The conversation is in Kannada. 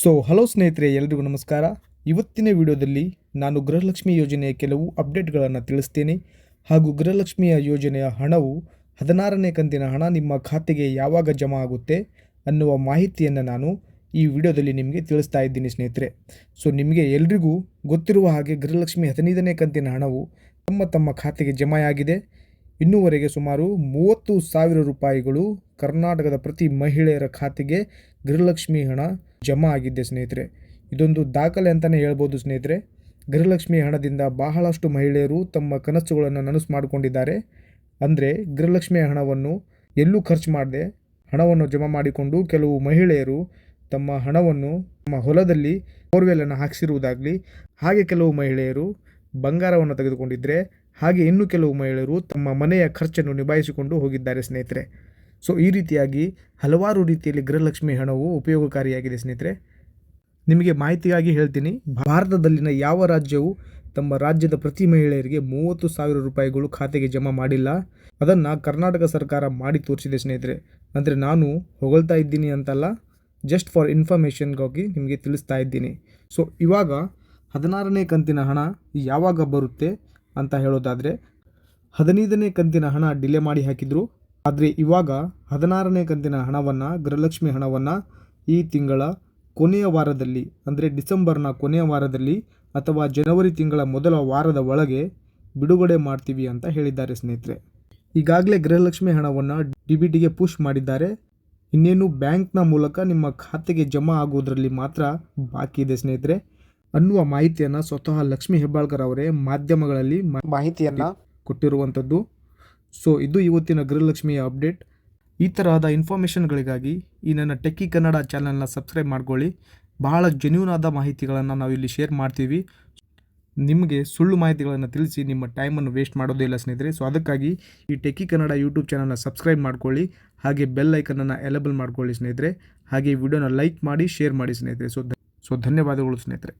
ಹಲೋ ಸ್ನೇಹಿತರೆ, ಎಲ್ರಿಗೂ ನಮಸ್ಕಾರ. ಇವತ್ತಿನ ವಿಡಿಯೋದಲ್ಲಿ ನಾನು ಗೃಹಲಕ್ಷ್ಮಿ ಯೋಜನೆಯ ಕೆಲವು ಅಪ್ಡೇಟ್ಗಳನ್ನು ತಿಳಿಸ್ತೀನಿ. ಹಾಗೂ ಗೃಹಲಕ್ಷ್ಮಿಯ ಯೋಜನೆಯ ಹಣವು 16ನೇ ಕಂತಿನ ಹಣ ನಿಮ್ಮ ಖಾತೆಗೆ ಯಾವಾಗ ಜಮಾ ಆಗುತ್ತೆ ಅನ್ನುವ ಮಾಹಿತಿಯನ್ನು ನಾನು ಈ ವಿಡಿಯೋದಲ್ಲಿ ನಿಮಗೆ ತಿಳಿಸ್ತಾ ಇದ್ದೀನಿ ಸ್ನೇಹಿತರೆ. ನಿಮಗೆ ಎಲ್ರಿಗೂ ಗೊತ್ತಿರುವ ಹಾಗೆ ಗೃಹಲಕ್ಷ್ಮಿ 15ನೇ ಕಂತಿನ ಹಣವು ತಮ್ಮ ಖಾತೆಗೆ ಜಮೆಯಾಗಿದೆ. ಇನ್ನೂವರೆಗೆ ಸುಮಾರು 30,000 ರೂಪಾಯಿಗಳು ಕರ್ನಾಟಕದ ಪ್ರತಿ ಮಹಿಳೆಯರ ಖಾತೆಗೆ ಗೃಹಲಕ್ಷ್ಮಿ ಹಣ ಜಮಾ ಆಗಿದೆ ಸ್ನೇಹಿತರೆ. ಇದೊಂದು ದಾಖಲೆ ಅಂತಲೇ ಹೇಳ್ಬೋದು ಸ್ನೇಹಿತರೆ. ಗೃಹಲಕ್ಷ್ಮಿ ಹಣದಿಂದ ಬಹಳಷ್ಟು ಮಹಿಳೆಯರು ತಮ್ಮ ಕನಸುಗಳನ್ನು ನನಸು ಮಾಡಿಕೊಂಡಿದ್ದಾರೆ. ಅಂದರೆ ಗೃಹಲಕ್ಷ್ಮಿ ಹಣವನ್ನು ಎಲ್ಲೂ ಖರ್ಚು ಮಾಡದೆ ಹಣವನ್ನು ಜಮಾ ಮಾಡಿಕೊಂಡು ಕೆಲವು ಮಹಿಳೆಯರು ತಮ್ಮ ಹಣವನ್ನು ತಮ್ಮ ಹೊಲದಲ್ಲಿ ಬೋರ್ವೆಲನ್ನು ಹಾಕಿಸಿರುವುದಾಗಲಿ, ಹಾಗೆ ಕೆಲವು ಮಹಿಳೆಯರು ಬಂಗಾರವನ್ನು ತೆಗೆದುಕೊಂಡಿದ್ದರೆ, ಹಾಗೆ ಇನ್ನು ಕೆಲವು ಮಹಿಳೆಯರು ತಮ್ಮ ಮನೆಯ ಖರ್ಚನ್ನು ನಿಭಾಯಿಸಿಕೊಂಡು ಹೋಗಿದ್ದಾರೆ ಸ್ನೇಹಿತರೆ. ಈ ರೀತಿಯಾಗಿ ಹಲವಾರು ರೀತಿಯಲ್ಲಿ ಗೃಹಲಕ್ಷ್ಮಿ ಹಣವು ಉಪಯೋಗಕಾರಿಯಾಗಿದೆ ಸ್ನೇಹಿತರೆ. ನಿಮಗೆ ಮಾಹಿತಿಗಾಗಿ ಹೇಳ್ತೀನಿ, ಭಾರತದಲ್ಲಿನ ಯಾವ ರಾಜ್ಯವು ತಮ್ಮ ರಾಜ್ಯದ ಪ್ರತಿ ಮಹಿಳೆಯರಿಗೆ 30,000 ರೂಪಾಯಿಗಳು ಖಾತೆಗೆ ಜಮಾ ಮಾಡಿಲ್ಲ. ಅದನ್ನು ಕರ್ನಾಟಕ ಸರ್ಕಾರ ಮಾಡಿ ತೋರಿಸಿದೆ ಸ್ನೇಹಿತರೆ. ಅಂದರೆ ನಾನು ಹೊಗಳ್ತಾ ಇದ್ದೀನಿ ಅಂತಲ್ಲ, ಜಸ್ಟ್ ಫಾರ್ ಇನ್ಫಾರ್ಮೇಷನ್ಗಾಗಿ ನಿಮಗೆ ತಿಳಿಸ್ತಾ ಇದ್ದೀನಿ. ಇವಾಗ 16ನೇ ಕಂತಿನ ಹಣ ಯಾವಾಗ ಬರುತ್ತೆ ಅಂತ ಹೇಳೋದಾದರೆ, 15ನೇ ಕಂತಿನ ಹಣ ಡಿಲೇ ಮಾಡಿ ಹಾಕಿದ್ರು. ಆದರೆ ಇವಾಗ 16ನೇ ಕಂತಿನ ಹಣವನ್ನು, ಗೃಹಲಕ್ಷ್ಮಿ ಹಣವನ್ನು ಈ ತಿಂಗಳ ಕೊನೆಯ ವಾರದಲ್ಲಿ, ಅಂದರೆ ಡಿಸೆಂಬರ್ನ ಕೊನೆಯ ವಾರದಲ್ಲಿ ಅಥವಾ ಜನವರಿ ತಿಂಗಳ ಮೊದಲ ವಾರದ ಒಳಗೆ ಬಿಡುಗಡೆ ಮಾಡ್ತೀವಿ ಅಂತ ಹೇಳಿದ್ದಾರೆ ಸ್ನೇಹಿತರೆ. ಈಗಾಗಲೇ ಗೃಹಲಕ್ಷ್ಮಿ ಹಣವನ್ನು DBTಗೆ ಪುಷ್ ಮಾಡಿದ್ದಾರೆ. ಇನ್ನೇನು ಬ್ಯಾಂಕ್ನ ಮೂಲಕ ನಿಮ್ಮ ಖಾತೆಗೆ ಜಮಾ ಆಗೋದ್ರಲ್ಲಿ ಮಾತ್ರ ಬಾಕಿ ಇದೆ ಸ್ನೇಹಿತರೆ ಅನ್ನುವ ಮಾಹಿತಿಯನ್ನು ಸ್ವತಃ ಲಕ್ಷ್ಮೀ ಹೆಬ್ಬಾಳ್ಕರ್ ಅವರೇ ಮಾಧ್ಯಮಗಳಲ್ಲಿ ಮಾಹಿತಿಯನ್ನು ಕೊಟ್ಟಿರುವಂಥದ್ದು. ಇದು ಇವತ್ತಿನ ಗೃಹಲಕ್ಷ್ಮಿಯ ಅಪ್ಡೇಟ್. ಈ ತರಹದ ಇನ್ಫಾರ್ಮೇಷನ್ಗಳಿಗಾಗಿ ಈ ನನ್ನ ಟೆಕ್ಕಿ ಕನ್ನಡ ಚಾನಲ್ನ ಸಬ್ಸ್ಕ್ರೈಬ್ ಮಾಡ್ಕೊಳ್ಳಿ. ಬಹಳ ಜೆನ್ಯೂನ್ ಆದ ಮಾಹಿತಿಗಳನ್ನು ನಾವು ಇಲ್ಲಿ ಶೇರ್ ಮಾಡ್ತೀವಿ. ನಿಮಗೆ ಸುಳ್ಳು ಮಾಹಿತಿಗಳನ್ನು ತಿಳಿಸಿ ನಿಮ್ಮ ಟೈಮನ್ನು ವೇಸ್ಟ್ ಮಾಡೋದಿಲ್ಲ ಸ್ನೇಹಿತರೆ. ಅದಕ್ಕಾಗಿ ಈ ಟೆಕ್ಕಿ ಕನ್ನಡ ಯೂಟ್ಯೂಬ್ ಚಾನಲ್ನ ಸಬ್ಸ್ಕ್ರೈಬ್ ಮಾಡ್ಕೊಳ್ಳಿ, ಹಾಗೆ ಬೆಲ್ ಐಕನನ್ನು ಎನೇಬಲ್ ಮಾಡ್ಕೊಳ್ಳಿ ಸ್ನೇಹಿತರೆ. ಹಾಗೆ ವಿಡಿಯೋನ ಲೈಕ್ ಮಾಡಿ, ಶೇರ್ ಮಾಡಿ ಸ್ನೇಹಿತರೆ. ಧನ್ಯವಾದಗಳು ಸ್ನೇಹಿತರೆ.